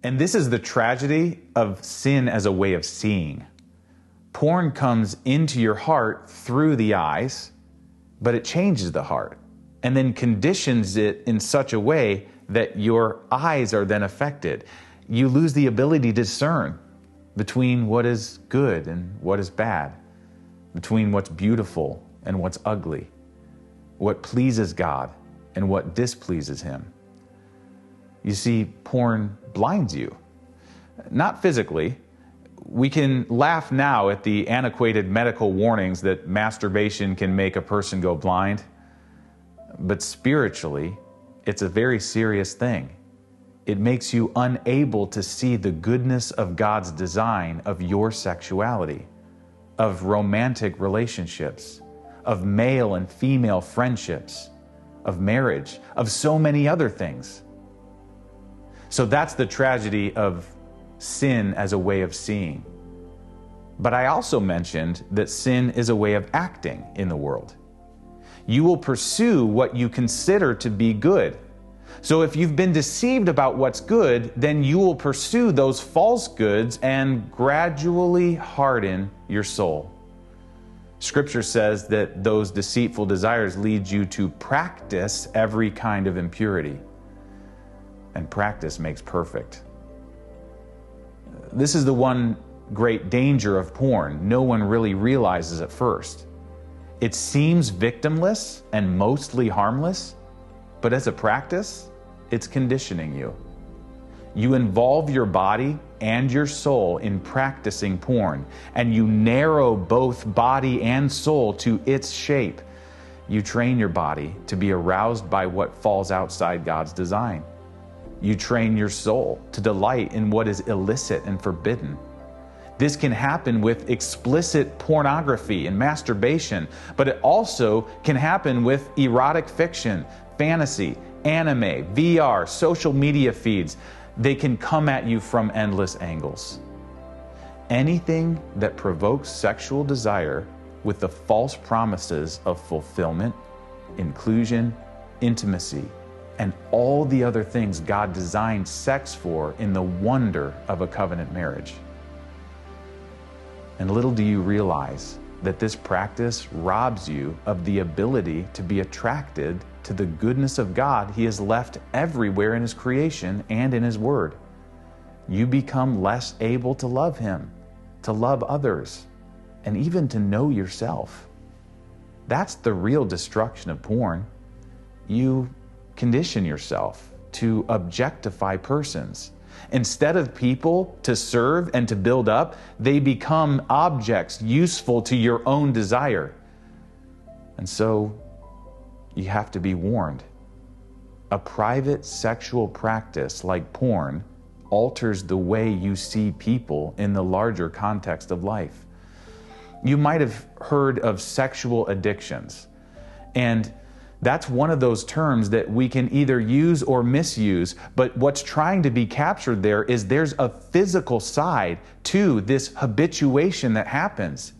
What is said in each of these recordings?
And this is the tragedy of sin as a way of seeing. Porn comes into your heart through the eyes, but it changes the heart and then conditions it in such a way that your eyes are then affected. You lose the ability to discern between what is good and what is bad, between what's beautiful and what's ugly, what pleases God and what displeases Him. You see, porn blinds you. Not physically. We can laugh now at the antiquated medical warnings that masturbation can make a person go blind, but spiritually, it's a very serious thing. It makes you unable to see the goodness of God's design of your sexuality, of romantic relationships, of male and female friendships, of marriage, of so many other things. So that's the tragedy of sin as a way of seeing. But I also mentioned that sin is a way of acting in the world. You will pursue what you consider to be good. So if you've been deceived about what's good, then you will pursue those false goods and gradually harden your soul. Scripture says that those deceitful desires lead you to practice every kind of impurity. And practice makes perfect. This is the one great danger of porn. No one really realizes at first. It seems victimless and mostly harmless, but as a practice, it's conditioning you. You involve your body and your soul in practicing porn, and you narrow both body and soul to its shape. You train your body to be aroused by what falls outside God's design. You train your soul to delight in what is illicit and forbidden. This can happen with explicit pornography and masturbation, but it also can happen with erotic fiction, fantasy, anime, VR, social media feeds. They can come at you from endless angles. Anything that provokes sexual desire with the false promises of fulfillment, inclusion, intimacy, and all the other things God designed sex for in the wonder of a covenant marriage. And little do you realize that this practice robs you of the ability to be attracted to the goodness of God He has left everywhere in His creation and in His Word. You become less able to love Him, to love others, and even to know yourself. That's the real destruction of porn. You condition yourself to objectify persons. Instead of people to serve and to build up, they become objects useful to your own desire. And so you have to be warned. A private sexual practice like porn alters the way you see people in the larger context of life. You might have heard of sexual addictions, and that's one of those terms that we can either use or misuse, but what's trying to be captured there is there's a physical side to this habituation that happens.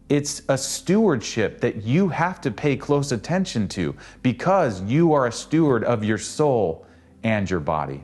It's a stewardship that you have to pay close attention to because you are a steward of your soul and your body.